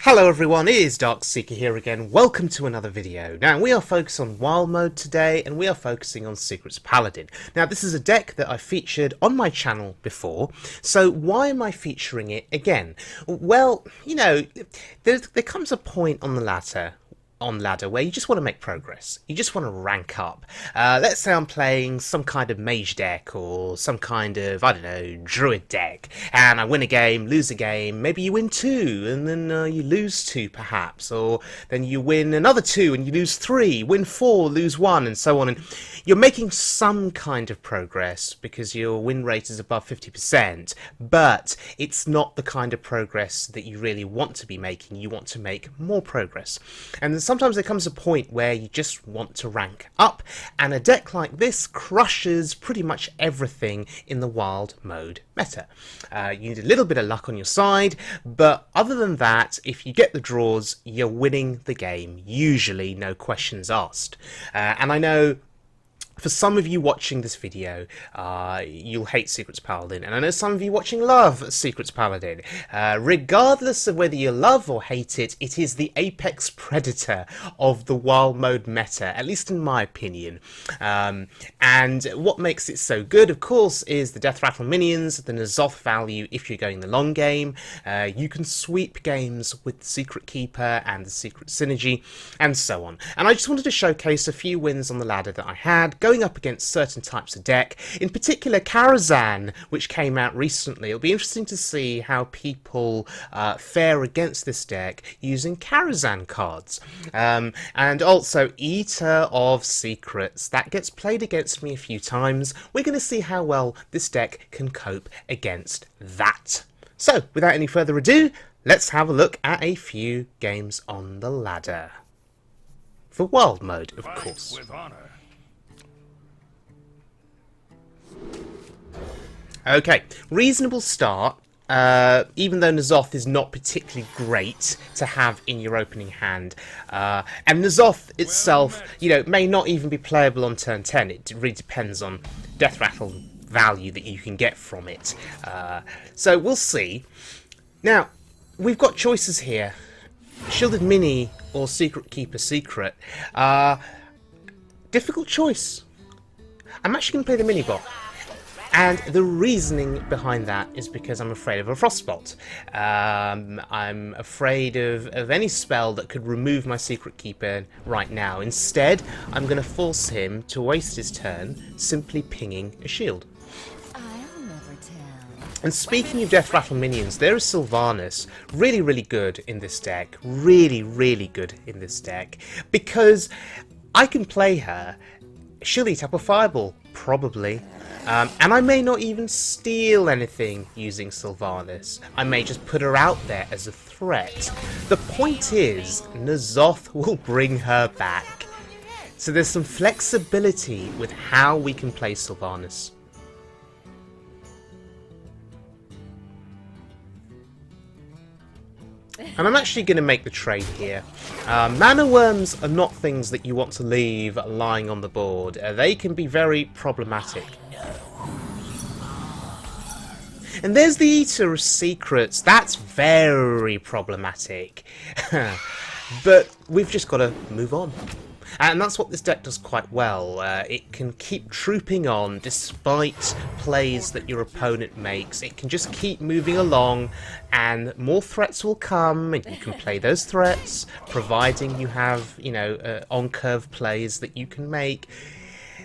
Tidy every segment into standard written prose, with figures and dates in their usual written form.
Hello everyone, it is Darkseeker here again. Welcome to another video. Now we are focused on wild mode today and we are focusing on Secrets Paladin. Now this is a deck that I featured on my channel before, so why am I featuring it again? Well, you know, there comes a point on the ladder where you just want to make progress. You just want to rank up. Let's say I'm playing some kind of mage deck or some kind of, I don't know, druid deck, and I win a game, lose a game, maybe you win two, and then you lose two perhaps, or then you win another two and you lose three, win four, lose one, and so on. And you're making some kind of progress because your win rate is above 50%, but it's not the kind of progress that you really want to be making. You want to make more progress. And then sometimes there comes a point where you just want to rank up, and a deck like this crushes pretty much everything in the wild mode meta. You need a little bit of luck on your side, but other than that, if you get the draws, you're winning the game, usually, no questions asked. And I know for some of you watching this video, you'll hate Secrets Paladin, and I know some of you watching love Secrets Paladin. Regardless of whether you love or hate it, it is the apex predator of the wild mode meta, at least in my opinion. And what makes it so good, of course, is the death rattle minions, the N'Zoth value if you're going the long game. You can sweep games with the Secret Keeper and the Secret Synergy, and so on. And I just wanted to showcase a few wins on the ladder that I had, going up against certain types of deck, in particular Karazhan, which came out recently. It'll be interesting to see how people fare against this deck using Karazhan cards. And also Eater of Secrets. That gets played against me a few times. We're going to see how well this deck can cope against that. So, without any further ado, let's have a look at a few games on the ladder. For wild mode, of course. Okay, reasonable start, even though N'Zoth is not particularly great to have in your opening hand. And N'Zoth itself, you know, may not even be playable on turn 10. It really depends on death rattle value that you can get from it. So we'll see. Now, we've got choices here. Shielded Mini or Secret Keeper Secret. Difficult choice. I'm actually going to play the mini bot. And the reasoning behind that is because I'm afraid of a Frostbolt. I'm afraid of any spell that could remove my Secret Keeper right now. Instead, I'm going to force him to waste his turn simply pinging a shield. I'll never tell. And speaking of Death Rattle minions, there is Sylvanas, really, really good in this deck. Really, really good in this deck. Because I can play her. She'll eat up a Fireball, probably. And I may not even steal anything using Sylvanas. I may just put her out there as a threat. The point is, N'Zoth will bring her back. So there's some flexibility with how we can play Sylvanas. And I'm actually going to make the trade here. Mana Worms are not things that you want to leave lying on the board. They can be very problematic. And there's the Eater of Secrets. That's very problematic. But we've just got to move on. And that's what this deck does quite well. It can keep trooping on despite plays that your opponent makes. It can just keep moving along, and more threats will come, and you can play those threats, providing you have, you know, on-curve plays that you can make.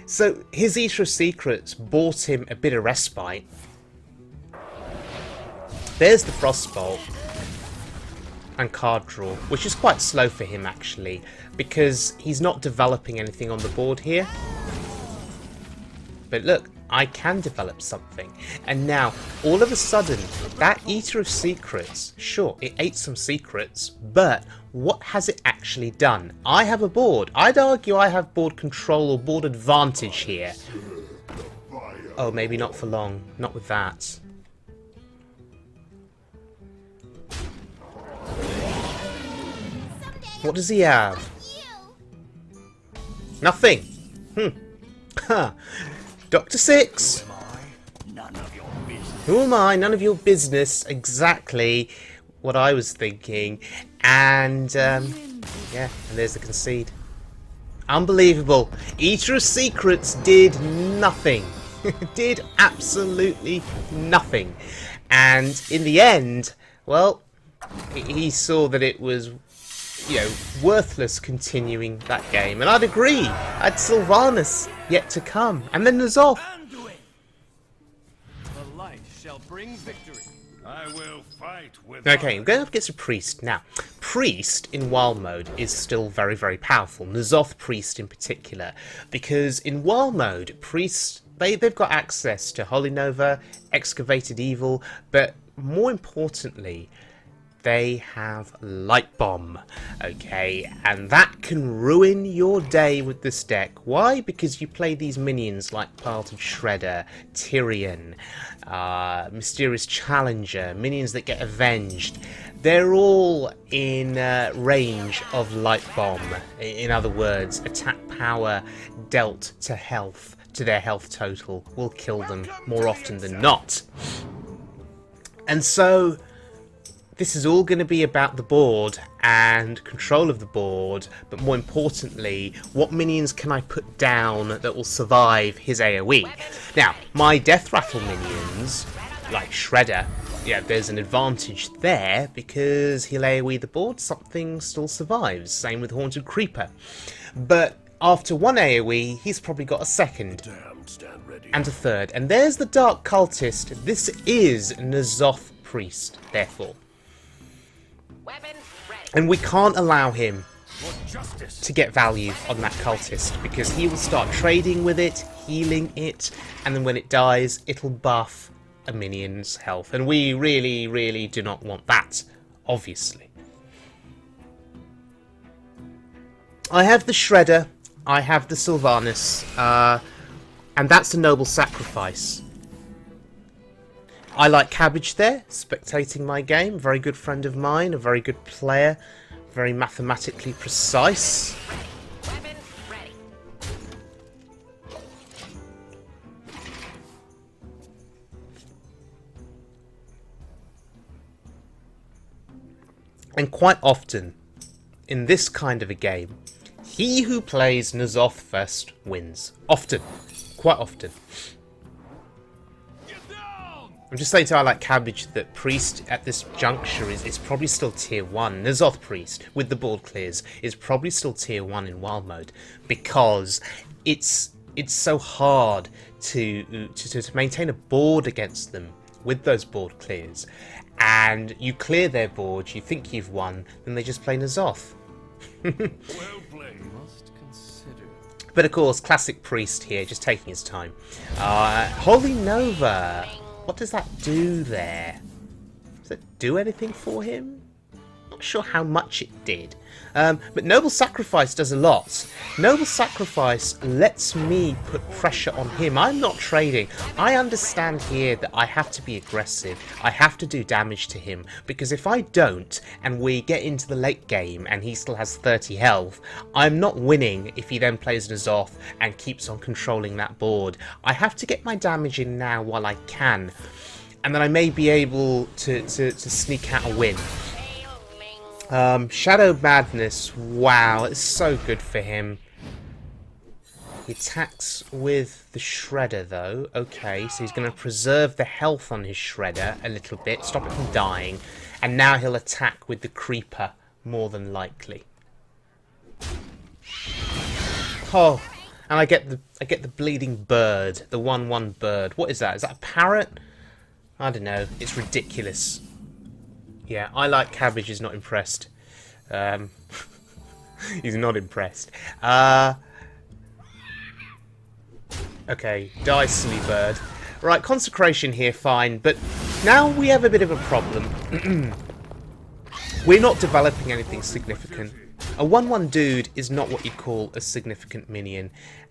So his Eater of Secrets bought him a bit of respite. There's the Frostbolt and card draw, which is quite slow for him actually, because he's not developing anything on the board here. But look, I can develop something. And now, all of a sudden, that Eater of Secrets, sure, it ate some secrets, but what has it actually done? I have a board. I'd argue I have board control or board advantage here. Oh, maybe not for long. Not with that. What does he have? Nothing. Ha. Dr. Six. Who am I? None of your business. Exactly what I was thinking. And yeah, and there's the concede. Unbelievable. Eater of Secrets did nothing. Did absolutely nothing. And in the end, well, he saw that it was, you know, worthless continuing that game. And I'd agree. I'd Sylvanas yet to come. And then N'Zoth. The light shall bring victory. I will fight with. Okay, I'm going up against a Priest. Now, Priest in Wild Mode is still very, very powerful. N'Zoth Priest in particular. Because in Wild Mode, Priests, they've got access to Holy Nova, Excavated Evil, but more importantly, they have Light Bomb, okay, and that can ruin your day with this deck. Why? Because you play these minions like Part of Shredder, Tirion, Mysterious Challenger, minions that get avenged. They're all in range of Light Bomb. In other words, attack power dealt to health, to their health total, will kill them more often than not. And so this is all going to be about the board and control of the board, but more importantly, what minions can I put down that will survive his AoE? Now, my Death Rattle minions, like Shredder, yeah, there's an advantage there because he'll AoE the board, something still survives. Same with Haunted Creeper. But after one AoE, he's probably got a second and a third. And there's the Dark Cultist. This is N'Zoth Priest, therefore. And we can't allow him to get value on that cultist because he will start trading with it, healing it, and then when it dies, it'll buff a minion's health. And we really, really do not want that, obviously. I have the Shredder, I have the Sylvanas, and that's a noble sacrifice. I like Cabbage there, spectating my game. Very good friend of mine, a very good player, very mathematically precise. Weapon ready. And quite often, in this kind of a game, he who plays N'Zoth first wins. Often. Quite often. I'm just saying to I like Cabbage that Priest at this juncture is probably still tier 1. N'Zoth Priest, with the board clears, is probably still tier 1 in Wild Mode. Because it's so hard to maintain a board against them with those board clears. And you clear their board, you think you've won, then they just play N'Zoth. Well played. Must consider. But of course, classic Priest here, just taking his time. Holy Nova. What does that do there? Does it do anything for him? Not sure how much it did. But Noble Sacrifice does a lot. Noble Sacrifice lets me put pressure on him. I'm not trading. I understand here that I have to be aggressive. I have to do damage to him. Because if I don't, and we get into the late game, and he still has 30 health, I'm not winning if he then plays N'Zoth and keeps on controlling that board. I have to get my damage in now while I can. And then I may be able to sneak out a win. Shadow Madness, wow, it's so good for him. He attacks with the Shredder though. Okay, so he's going to preserve the health on his Shredder a little bit, stop it from dying, and now he'll attack with the Creeper, more than likely. Oh, and I get the bleeding bird, the 1/1 bird. What is that? Is that a parrot? I don't know. It's ridiculous. Yeah, I like Cabbage is not impressed. He's not impressed. Okay, die silly bird. Right, Consecration here, fine, but now we have a bit of a problem. We're not developing anything significant. A 1/1 dude is not what you'd call a significant minion,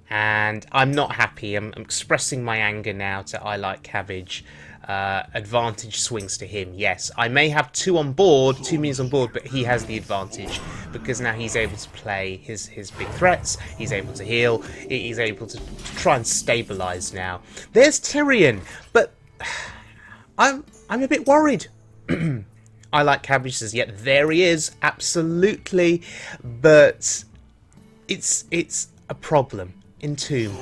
and I'm not happy. I'm expressing my anger now to I like Cabbage. Advantage swings to him, yes. I may have two minions on board, but he has the advantage because now he's able to play his big threats, he's able to heal, he's able to try and stabilize now. There's Tirion, but I'm a bit worried. I Like Cabbage says, yet there he is, absolutely, but it's a problem. Entomb.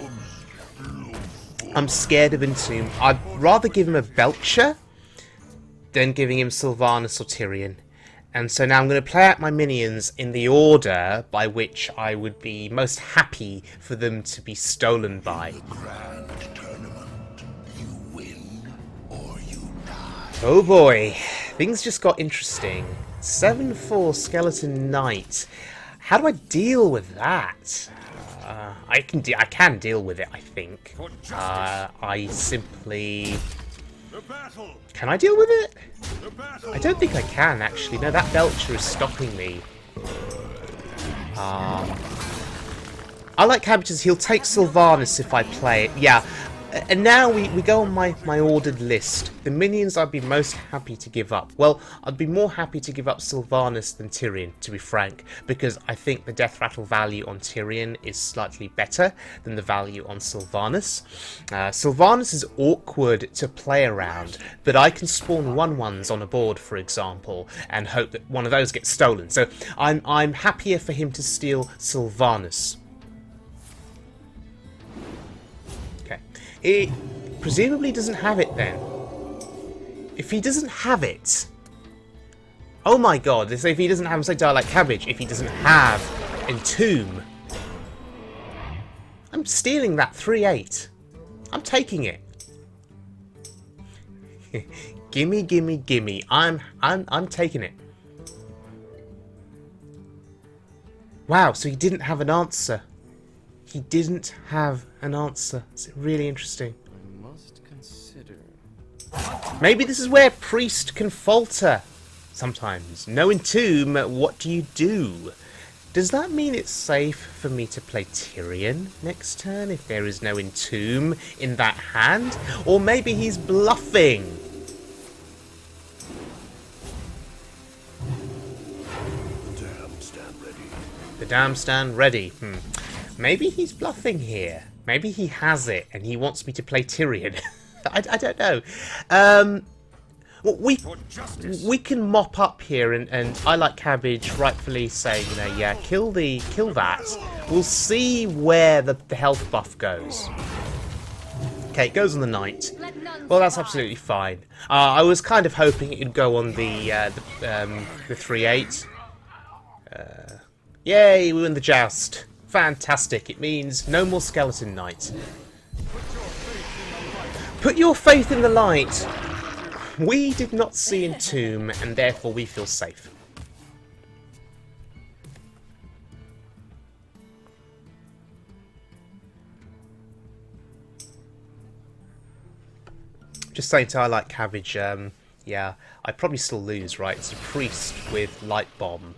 I'm scared of Entomb. I'd rather give him a Belcher than giving him Sylvanas or Tirion. And so now I'm going to play out my minions in the order by which I would be most happy for them to be stolen by. Grand tournament. You win or you die. Oh boy, things just got interesting. 7/4 Skeleton Knight. How do I deal with that? I can deal with it, I think. I simply... The battle. Can I deal with it? The battle. I don't think I can, actually. No, that Belcher is stopping me. I Like Cabbages. He'll take Sylvanas if I play it. Yeah. And now we go on my ordered list. The minions I'd be most happy to give up. Well, I'd be more happy to give up Sylvanas than Tirion, to be frank, because I think the death rattle value on Tirion is slightly better than the value on Sylvanas. Sylvanas is awkward to play around, but I can spawn 1/1s on a board, for example, and hope that one of those gets stolen. So I'm happier for him to steal Sylvanas. It presumably doesn't have it then. If he doesn't have it... Oh my god, if he doesn't have I Like Cabbage, if he doesn't have Entomb... I'm stealing that 3/8. I'm taking it. Gimme, gimme, gimme. I'm taking it. Wow, so he didn't have an answer. He didn't have an answer. It's really interesting. I must consider. Maybe this is where Priest can falter. Sometimes. No Entomb, what do you do? Does that mean it's safe for me to play Tirion next turn if there is no Entomb in that hand? Or maybe he's bluffing. Damn, stand ready. The dam stand ready. Maybe he's bluffing here. Maybe he has it and he wants me to play Tirion. I don't know. Well, we can mop up here and I Like Cabbage rightfully say, you know, yeah, kill that. We'll see where the health buff goes. Okay, it goes on the knight. Well, that's absolutely fine. I was kind of hoping it would go on the 3/8. Yay, we win the joust. Fantastic. It means no more Skeleton Knight. Put your faith in the light. We did not see Entomb, and therefore we feel safe. Just saying to I Like Cabbage, yeah, I'd probably still lose, right? It's a priest with Light Bomb.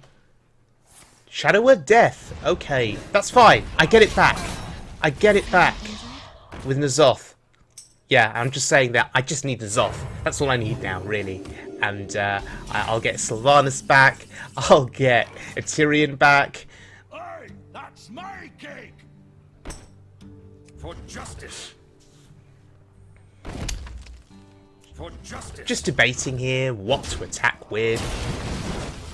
Shadow Word Death. Okay, that's fine. I get it back. I get it back with N'Zoth. Yeah, I'm just saying that I just need N'Zoth. That's all I need now, really. And I'll get Sylvanas back. I'll get a Tirion back. Hey, that's my cake. For justice. For justice. Just debating here what to attack with.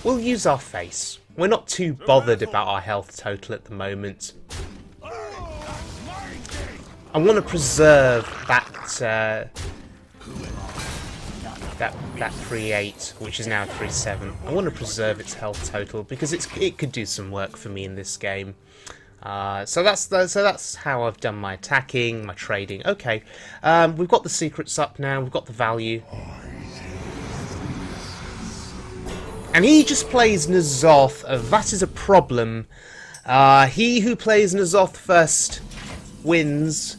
We'll use our face. We're not too bothered about our health total at the moment. I want to preserve that 3/8, which is now 3/7. I want to preserve its health total because it could do some work for me in this game. So that's how I've done my attacking, my trading. Okay, we've got the secrets up now. We've got the value. And he just plays N'Zoth. That is a problem. He who plays N'Zoth first wins.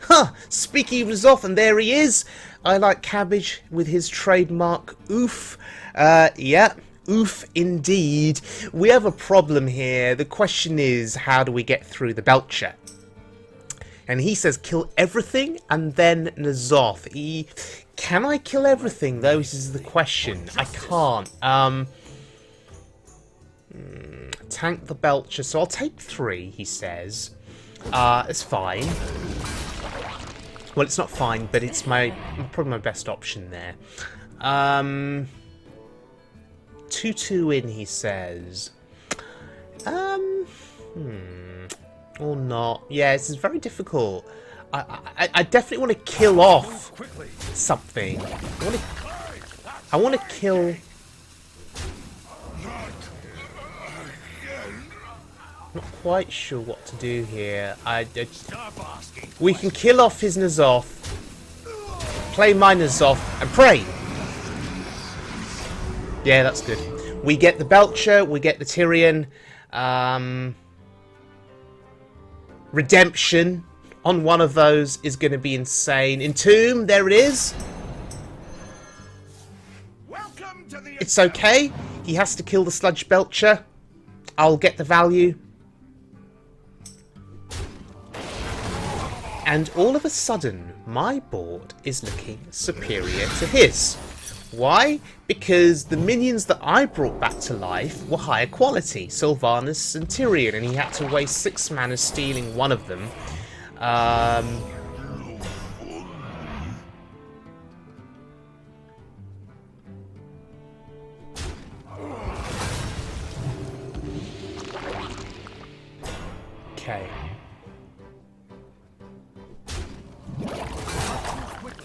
Huh! Speaking of N'Zoth, and there he is. I Like Cabbage with his trademark oof. Yeah, oof indeed. We have a problem here. The question is, how do we get through the Belcher? And he says kill everything and then N'Zoth. Can I kill everything though? This is the question. I can't. Tank the Belcher. So I'll take 3, he says. It's fine. Well, it's not fine, but it's probably my best option there. 2/2 in, he says. Or not. Yeah, this is very difficult. I definitely want to kill off something. I want to kill... Not quite sure what to do here. We can kill off his N'Zoth, play my N'Zoth, and pray. Yeah, that's good. We get the Belcher, we get the Tirion. Redemption on one of those is going to be insane. Entomb, there it is. Welcome to the It's okay. He has to kill the Sludge Belcher. I'll get the value. And all of a sudden, my board is looking superior to his. Why? Because the minions that I brought back to life were higher quality, Sylvanas and Tirion, and he had to waste 6 mana stealing one of them. Okay.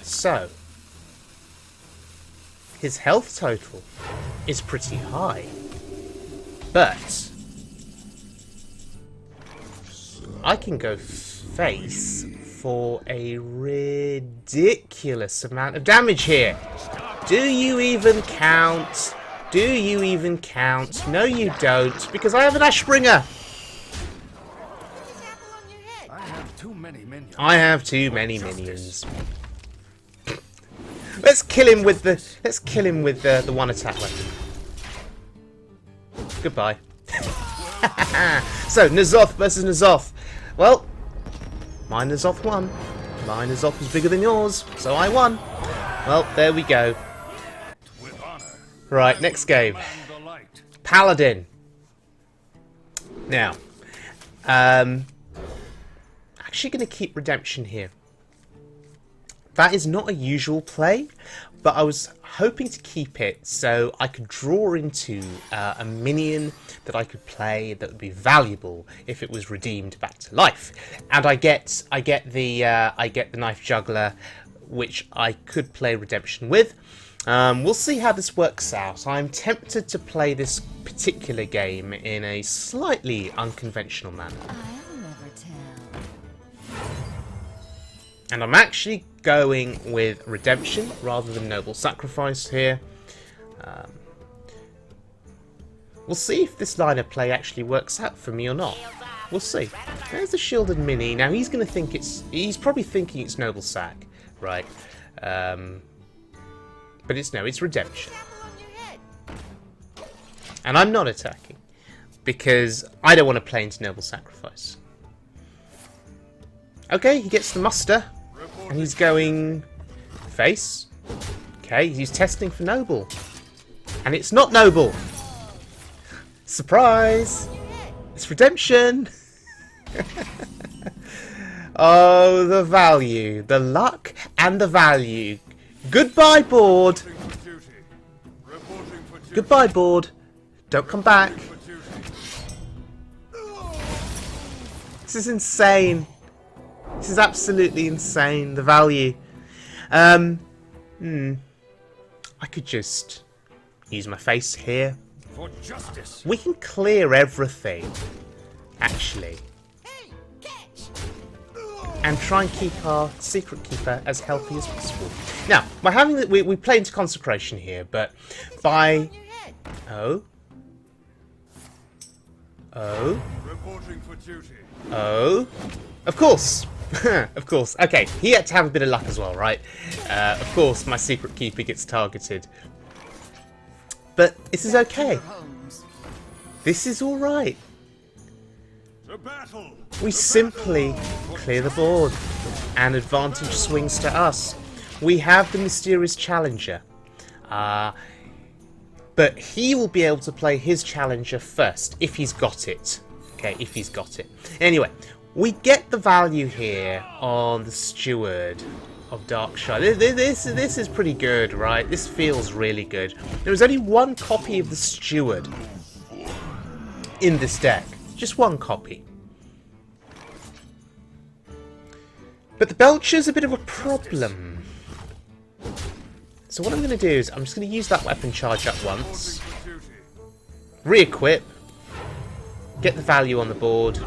So, his health total is pretty high, but I can go face for a ridiculous amount of damage here. Do you even count? Do you even count? No, you don't, because I have an Ashbringer. I have too many minions. I have too many minions. Let's kill him with the the one attack weapon. Goodbye. So N'Zoth versus N'Zoth. Well, my N'Zoth won. My N'Zoth was bigger than yours, so I won. Well, there we go. With honor. Right, next game. The light. Paladin. Now, actually going to keep Redemption here. That is not a usual play, but I was hoping to keep it so I could draw into a minion that I could play that would be valuable if it was redeemed back to life. And I get the Knife Juggler, which I could play Redemption with. We'll see how this works out. I'm tempted to play this particular game in a slightly unconventional manner. I'll never tell. And I'm actually going with Redemption rather than Noble Sacrifice here. We'll see if this line of play actually works out for me or not. We'll see. There's the Shielded Mini. Now he's going to think he's probably thinking it's Noble Sac, right? But it's Redemption. And I'm not attacking because I don't want to play into Noble Sacrifice. Okay, he gets the muster. And he's going face. Okay, he's testing for Noble. And it's not Noble. Surprise! It's Redemption. Oh, the value. The luck and the value. Goodbye, board. Goodbye, board. Don't come back. This is insane. This is absolutely insane, the value. I could just use my face here. For justice. We can clear everything, actually. And try and keep our Secret Keeper as healthy as possible. Now, by having that, we play into Consecration here, but by... Oh. Reporting for duty. Oh. Of course. Of course. Okay, he had to have a bit of luck as well, right? Of course, my Secret Keeper gets targeted. But this is okay. This is alright. To battle. We simply clear the board. And advantage swings to us. We have the Mysterious Challenger. But he will be able to play his Challenger first, if he's got it. Okay, if he's got it. Anyway, we get the value here on the Steward. of Darkshire. This is pretty good, right? This feels really good. There is only one copy of the Steward in this deck. Just one copy. But the Belcher's a bit of a problem. So what I'm going to do is I'm just going to use that weapon charge up once. Re-equip. Get the value on the board.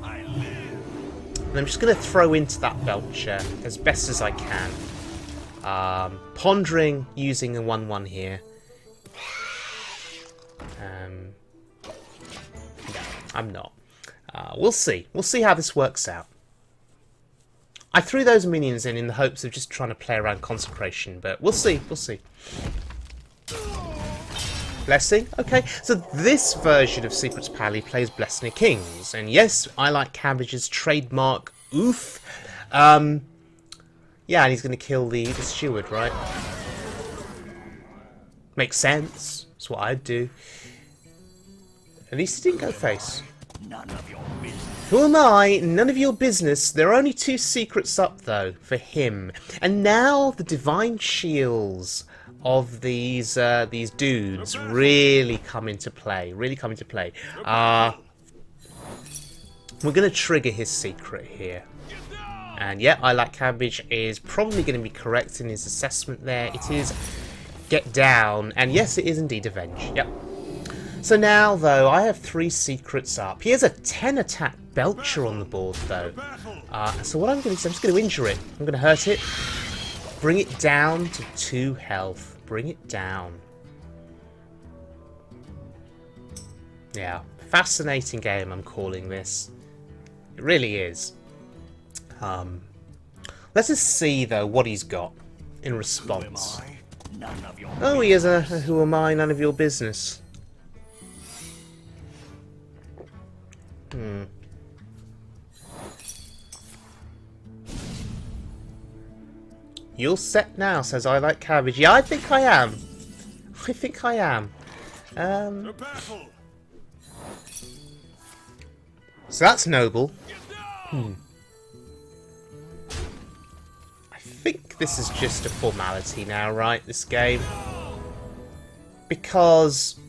And I'm just going to throw into that Belcher as best as I can. Pondering using a 1-1 here. No, I'm not. We'll see. We'll see how this works out. I threw those minions in the hopes of just trying to play around Consecration, but we'll see. We'll see. Blessing? Okay, so this version of Secrets Paladin plays Blessing of Kings. And yes, I like Cabbage's trademark oof. Yeah, and he's going to kill the Steward, right? Makes sense. That's what I'd do. At least he didn't go face. None of your business. Who am I? None of your business. There are only 2 secrets up, though, for him. And now the divine shields of these dudes really come into play. Really come into play. We're going to trigger his secret here. And yeah, I like Cabbage is probably going to be correct in his assessment there. It is get down. And yes, it is indeed avenge. Yep. So now, though, I have 3 secrets up. He has a 10 attack Belcher on the board, though. So what I'm going to do is I'm just going to injure it. I'm going to hurt it. Bring it down to 2 health. Bring it down. Yeah, fascinating game, I'm calling this. It really is. Let's just see, though, what he's got in response. Oh, he has a who am I, none of your business. You're set now, says I like Cabbage. Yeah, I think I am. I think I am. So that's noble. I think this is just a formality now, right? This game. Because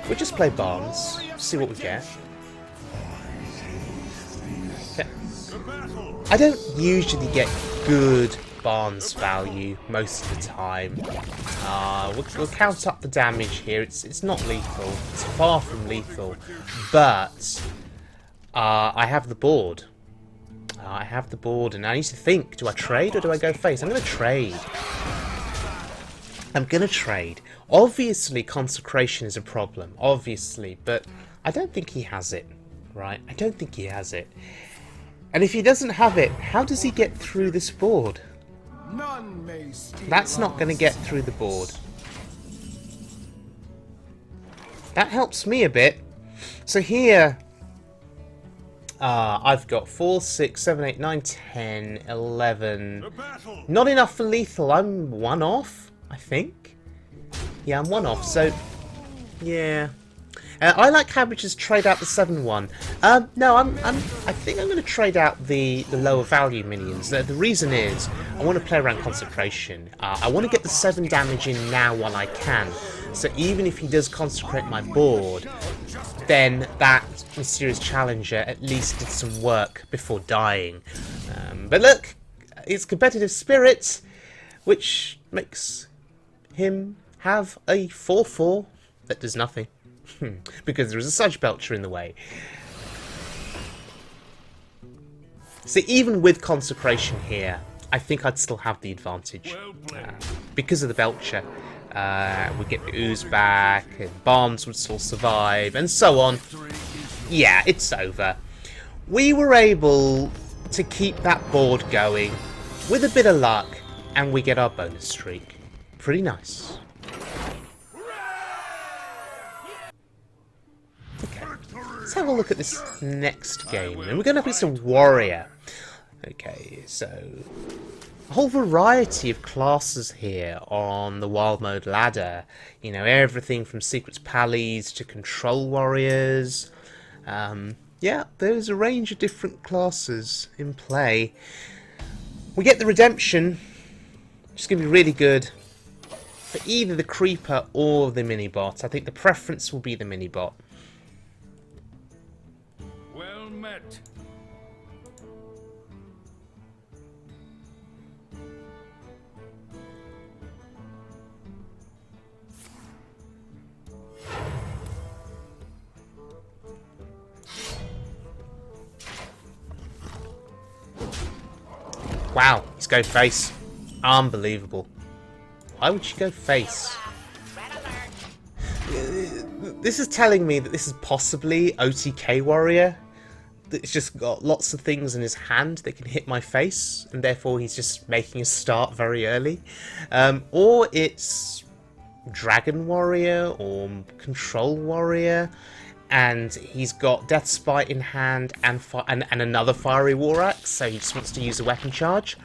we'll just play Barnes, see what we get. Okay. I don't usually get good Barnes value most of the time. We'll count up the damage here. It's not lethal. It's far from lethal. But I have the board. I have the board, and I need to think: do I trade or do I go face? I'm going to trade. I'm going to trade. Obviously, Consecration is a problem. Obviously, but I don't think he has it. Right? I don't think he has it. And if he doesn't have it, how does he get through this board? That's not going to get through the board. That helps me a bit. So here, I've got 4, 6, 7, 8, 9, 10, 11. Not enough for lethal. I'm 1 off, I think. Yeah, I'm 1 off. So, yeah. I like Cabbage's trade out the 7-1. No, I think I'm going to trade out the lower value minions. The reason is I want to play around Consecration. I want to get the 7 damage in now while I can. So even if he does consecrate my board, then that Mysterious Challenger at least did some work before dying. But look, it's competitive spirit, which makes him have a 4-4 that does nothing. Because there is a Surge Belcher in the way. So even with Consecration here, I think I'd still have the advantage. Because of the Belcher. We get the Ooze back, and Barnes would still survive, and so on. Yeah, it's over. We were able to keep that board going with a bit of luck, and we get our bonus streak. Pretty nice. Let's have a look at this next game. And we're going to be some warrior. Okay, so a whole variety of classes here on the wild mode ladder. You know, everything from Secrets Paladins to control warriors. Yeah, there's a range of different classes in play. We get the redemption, which is going to be really good for either the creeper or the mini-bot. I think the preference will be the mini-bot. Well met. Wow, he's going face. Unbelievable. Why would you go face? This is telling me that this is possibly OTK warrior. That's just got lots of things in his hand that can hit my face, and therefore he's just making a start very early. Or it's dragon warrior or control warrior, and he's got Death Spite in hand and another fiery war axe, so he just wants to use a weapon charge.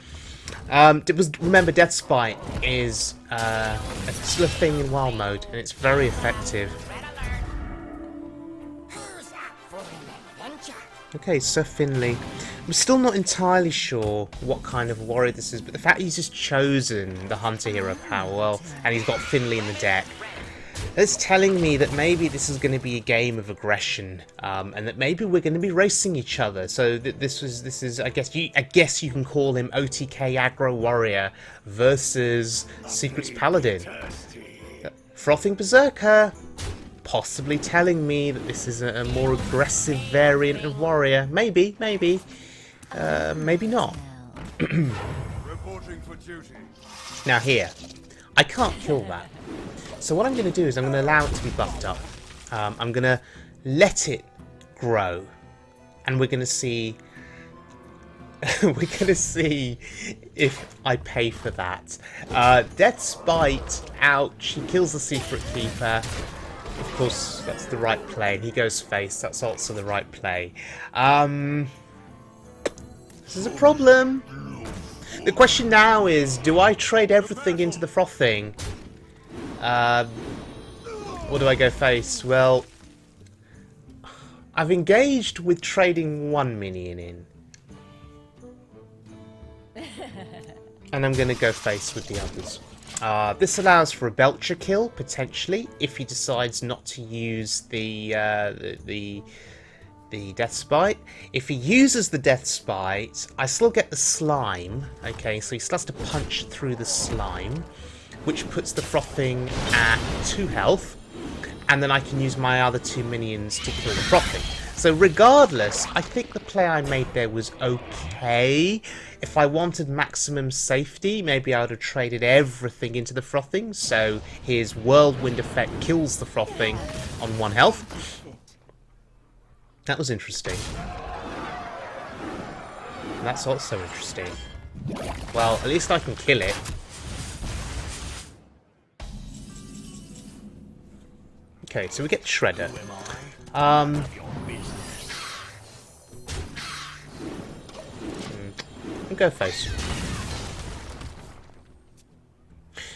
Remember, Death Spite is still a thing in wild mode, and it's very effective. Okay, Sir Finley. I'm still not entirely sure what kind of warrior this is, but the fact he's just chosen the Hunter Hero power, well, and he's got Finley in the deck, that's telling me that maybe this is going to be a game of aggression, and that maybe we're going to be racing each other. So this is I guess you can call him OTK aggro warrior versus Secrets Paladin. Frothing Berserker, possibly telling me that this is a more aggressive variant of warrior. Maybe not. Reporting for duty. Now here, I can't kill that. So what I'm going to do is I'm going to allow it to be buffed up. I'm going to let it grow, and we're going to see. We're going to see if I pay for that. Death Spite, ouch! He kills the Secret Keeper. Of course, that's the right play. And he goes face. That's also the right play. This is a problem. The question now is: do I trade everything into the Frothing? Or do I go face? Well, I've engaged with trading one minion in. And I'm going to go face with the others. This allows for a Belcher kill, potentially, if he decides not to use the Death Spite. If he uses the Death Spite, I still get the slime. Okay, so he still has to punch through the slime, which puts the Frothing at 2 health, and then I can use my other 2 minions to kill the Frothing. So regardless, I think the play I made there was okay. If I wanted maximum safety, maybe I would have traded everything into the Frothing, so his Whirlwind effect kills the Frothing on 1 health. That was interesting. And that's also interesting. Well, at least I can kill it. Okay, so we get Shredder. And go face.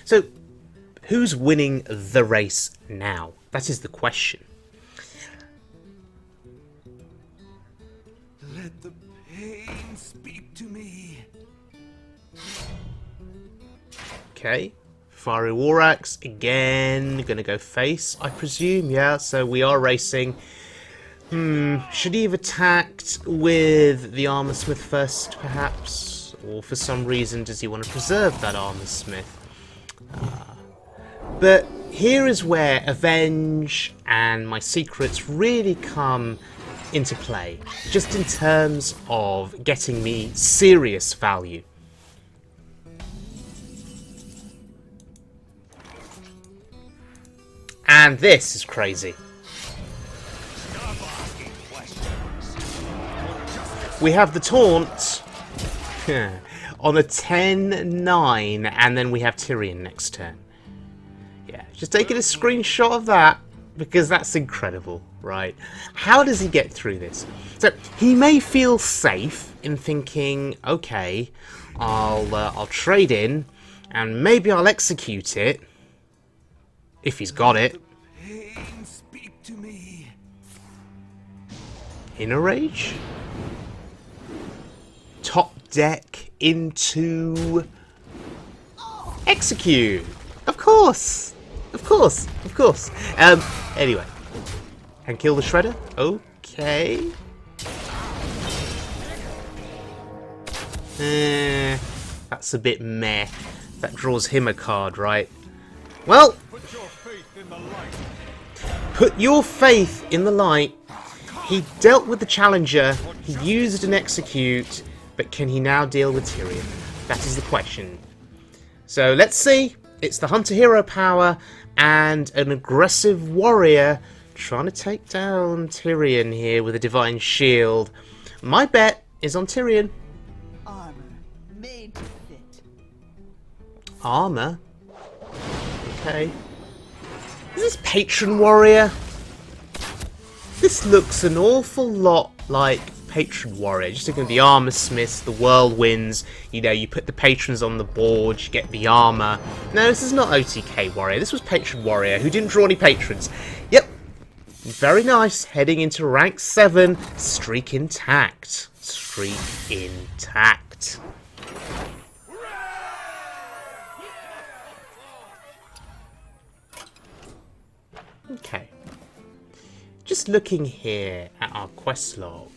So, who's winning the race now? That is the question. Let the pain speak to me. Okay. Fiery War Axe, again, gonna go face, I presume, yeah, so we are racing. Should he have attacked with the Armor Smith first, perhaps? Or for some reason, does he want to preserve that Armor Smith? But here is where Avenge and my secrets really come into play, just in terms of getting me serious value. And this is crazy. We have the taunt on a 10-9, and then we have Tirion next turn. Yeah, just taking a screenshot of that, because that's incredible, right? How does he get through this? So, he may feel safe in thinking, okay, I'll trade in, and maybe I'll execute it, if he's got it. Inner Rage? Top deck into Execute. Of course. Of course. Of course. Anyway. And kill the Shredder? Okay. That's a bit meh. That draws him a card, right? Well, Put your faith in the light. put your faith in the light. He dealt with the challenger. He used an Execute. But can he now deal with Tirion? That is the question. So let's see. It's the Hunter Hero power and an aggressive warrior trying to take down Tirion here with a Divine Shield. My bet is on Tirion. Armor made to fit. Armor? Okay. Is this Patron Warrior? This looks an awful lot like Patron Warrior. Just looking at the Armor Smiths, the Whirlwinds, you know, you put the patrons on the board, you get the armor. No, this is not OTK Warrior. This was Patron Warrior, who didn't draw any patrons. Yep. Very nice. Heading into rank 7. Streak intact. Streak intact. Okay. Just looking here at our quest log.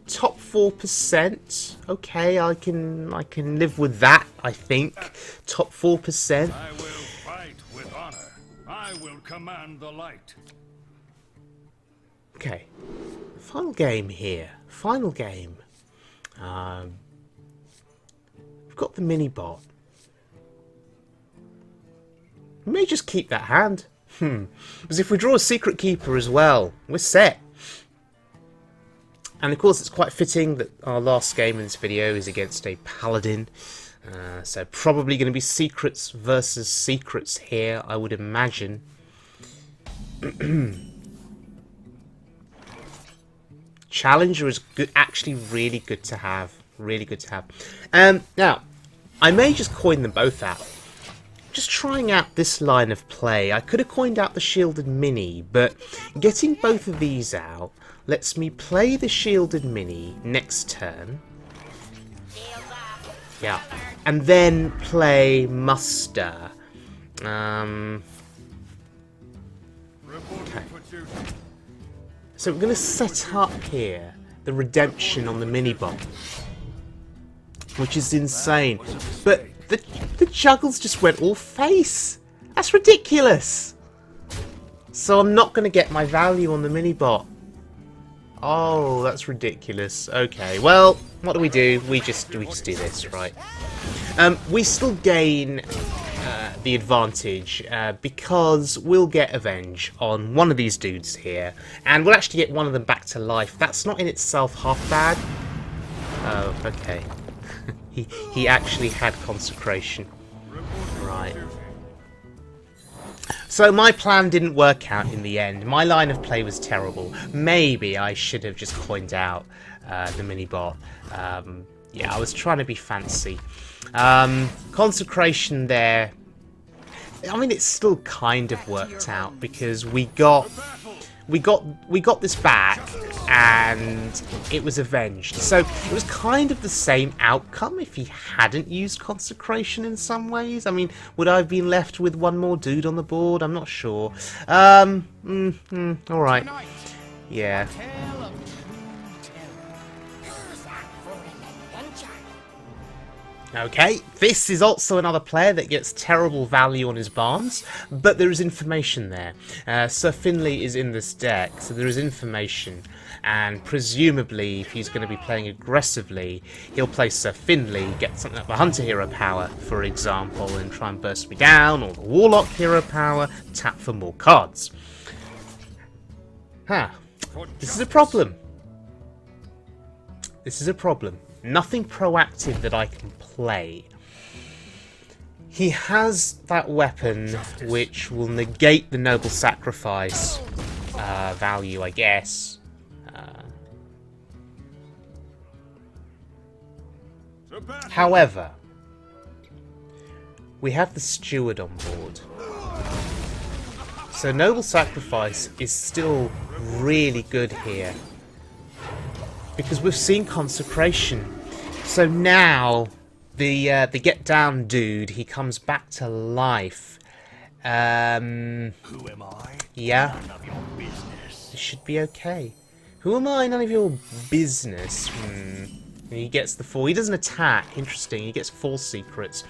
Top 4%. Okay, I can live with that, I think. Top 4%. I will fight with honor. I will command the light. Okay. Final game here. Final game. We've got the mini bot. We may just keep that hand. Because if we draw a Secret Keeper as well, we're set. And of course it's quite fitting that our last game in this video is against a Paladin. So probably going to be Secrets versus Secrets here, I would imagine. Challenger is good, actually really good to have. Really good to have. Now, I may just coin them both out. Just trying out this line of play. I could have coined out the Shielded Mini, but getting both of these out lets me play the Shielded Mini next turn. Yeah. And then play Muster. Okay. So we're going to set up here the Redemption on the mini-bot, which is insane. But the juggles just went all face. That's ridiculous. So I'm not going to get my value on the mini-bot. Oh, that's ridiculous. Okay, well, what do? We just do this, right? We still gain the advantage because we'll get Avenge on one of these dudes here, and we'll actually get one of them back to life. That's not in itself half bad. Oh, okay. he actually had Consecration. Right. So my plan didn't work out in the end. My line of play was terrible. Maybe I should have just coined out the mini-bot. Yeah, I was trying to be fancy. Consecration there. I mean, it still kind of worked out because we got this back and it was avenged. So it was kind of the same outcome if he hadn't used Consecration in some ways. I mean, would I have been left with one more dude on the board? I'm not sure. Alright. Yeah. Okay, this is also another player that gets terrible value on his barns, but there is information there. Sir Finley is in this deck, so there is information, and presumably if he's going to be playing aggressively, he'll play Sir Finley, get something like the Hunter Hero power, for example, and try and burst me down, or the Warlock Hero power, tap for more cards. This is a problem. This is a problem. Nothing proactive that I can play. He has that weapon which will negate the Noble Sacrifice value, I guess. However, we have the Steward on board. So Noble Sacrifice is still really good here. because we've seen consecration. So now the get down dude, he comes back to life. Who am I? Yeah, None of your business. it should be okay. Who am I? None of your business. And he gets the 4. He doesn't attack. Interesting. He gets 4 secrets.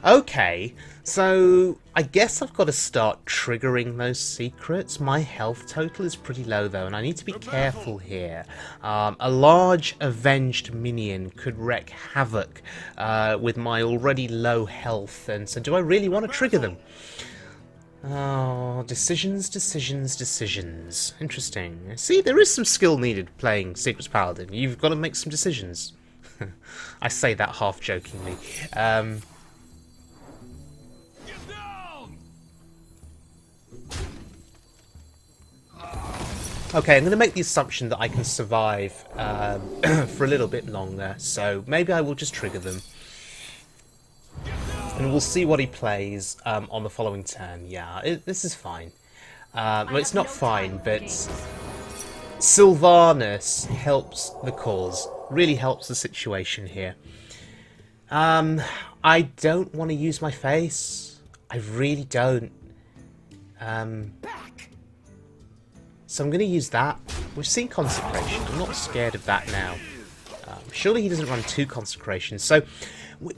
Okay, so I guess I've got to start triggering those secrets. My health total is pretty low though, and I need to be careful here. A large avenged minion could wreak havoc with my already low health, and so do I really want to trigger them? Oh, decisions, decisions, decisions. Interesting. See, there is some skill needed playing Secrets Paladin. You've got to make some decisions. I say that half jokingly. Get down! Okay, I'm going to make the assumption that I can survive for a little bit longer, so maybe I will just trigger them. And we'll see what he plays on the following turn. Yeah, this is fine. Well, it's not fine, but Sylvanas helps the cause. Really helps the situation here. I don't want to use my face. I really don't. So I'm going to use that. We've seen Consecration. I'm not scared of that now. Surely he doesn't run 2 Consecrations. So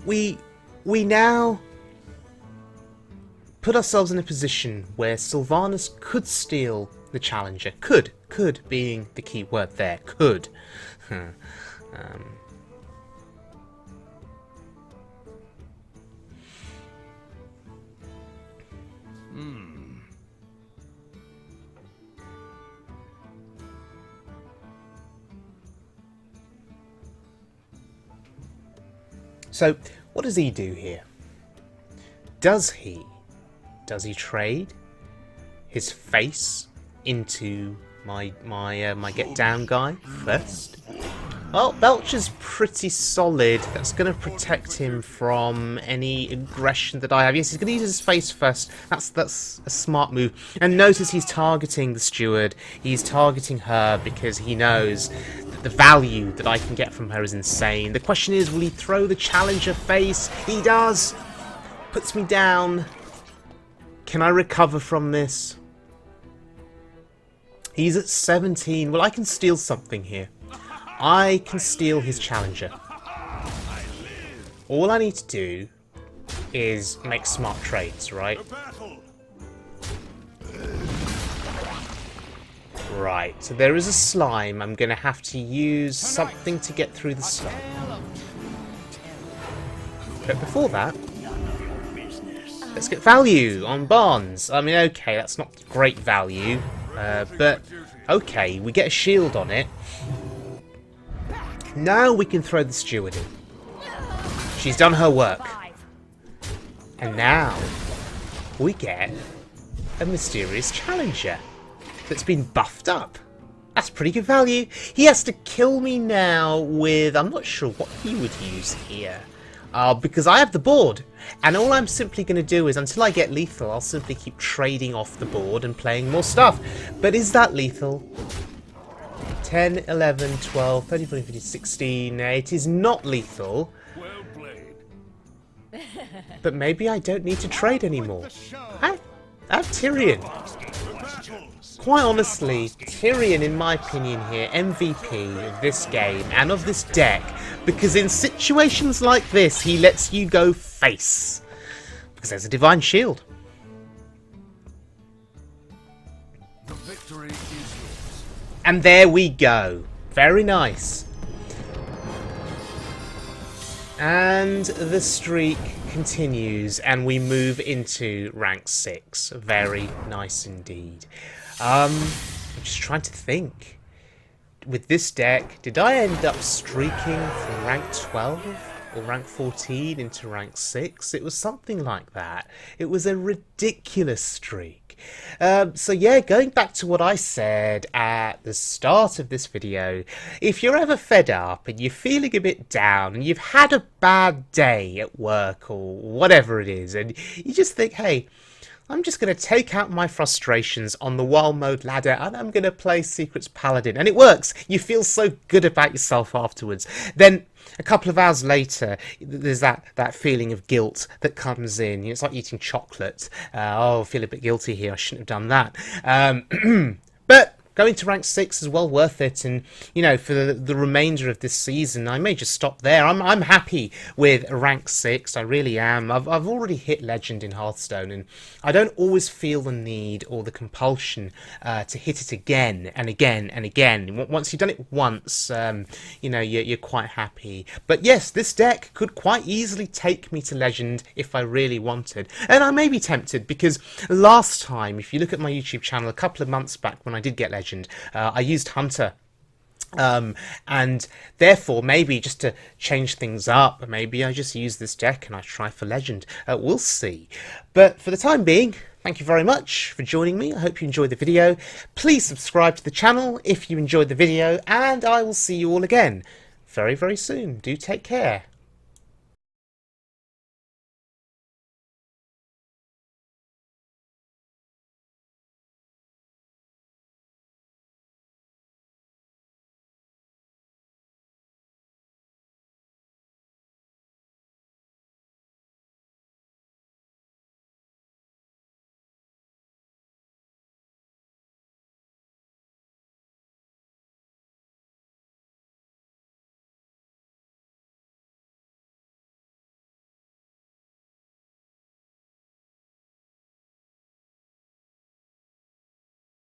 we now put ourselves in a position where Sylvanas could steal the Challenger. Could being the key word there. Could. So, what does he do here? Does he trade his face into my get down guy first? Well, Belcher's pretty solid. That's going to protect him from any aggression that I have. Yes, he's going to use his face first. That's a smart move. And notice he's targeting the steward. He's targeting her because he knows that the value that I can get from her is insane. The question is, will he throw the challenger face? He does! Puts me down. Can I recover from this? He's at 17. Well, I can steal something here. I can steal his challenger. All I need to do is make smart trades, right? Right, so there is a slime. I'm going to have to use something to get through the slime. But before that, let's get value on bonds. I mean, okay, that's not great value, but okay, we get a shield on it. Now we can throw the steward in. She's done her work. And now we get a mysterious challenger that's been buffed up. That's pretty good value. He has to kill me now with... I'm not sure what he would use here. Because I have the board. And all I'm simply going to do is, until I get lethal, I'll simply keep trading off the board and playing more stuff. But is that lethal? 10, 11, 12, 13, 14, 15, 16. It is not lethal. Well played. But maybe I don't need to trade anymore. I have Tirion. Quite honestly, Tirion, in my opinion here, MVP of this game and of this deck, because in situations like this, he lets you go face. Because there's a Divine Shield. The victory is yours. And there we go. Very nice. And the streak continues, and we move into rank 6. Very nice indeed. I'm just trying to think. With this deck, did I end up streaking from rank 12 or rank 14 into rank 6? It was something like that. It was a ridiculous streak. So yeah, going back to what I said at the start of this video, if you're ever fed up and you're feeling a bit down and you've had a bad day at work or whatever it is, and you just think, hey, I'm just going to take out my frustrations on the wild mode ladder and I'm going to play Secrets Paladin. And it works. You feel so good about yourself afterwards. Then a couple of hours later, there's that feeling of guilt that comes in. You know, it's like eating chocolate. Oh, I feel a bit guilty here. I shouldn't have done that. But going to rank 6 is well worth it, and you know, for the remainder of this season, I may just stop there. I'm happy with rank 6. I really am. I've already hit legend in Hearthstone, and I don't always feel the need or the compulsion to hit it again and again and again. Once you've done it once, you know, you're quite happy. But yes, this deck could quite easily take me to legend if I really wanted, and I may be tempted because last time, if you look at my YouTube channel a couple of months back when I did get legend, I used Hunter, and therefore maybe just to change things up, maybe I just use this deck and I try for legend. We'll see. But for the time being, thank you very much for joining me. I hope you enjoyed the video. Please subscribe to the channel if you enjoyed the video, and I will see you all again very, very soon. Do take care.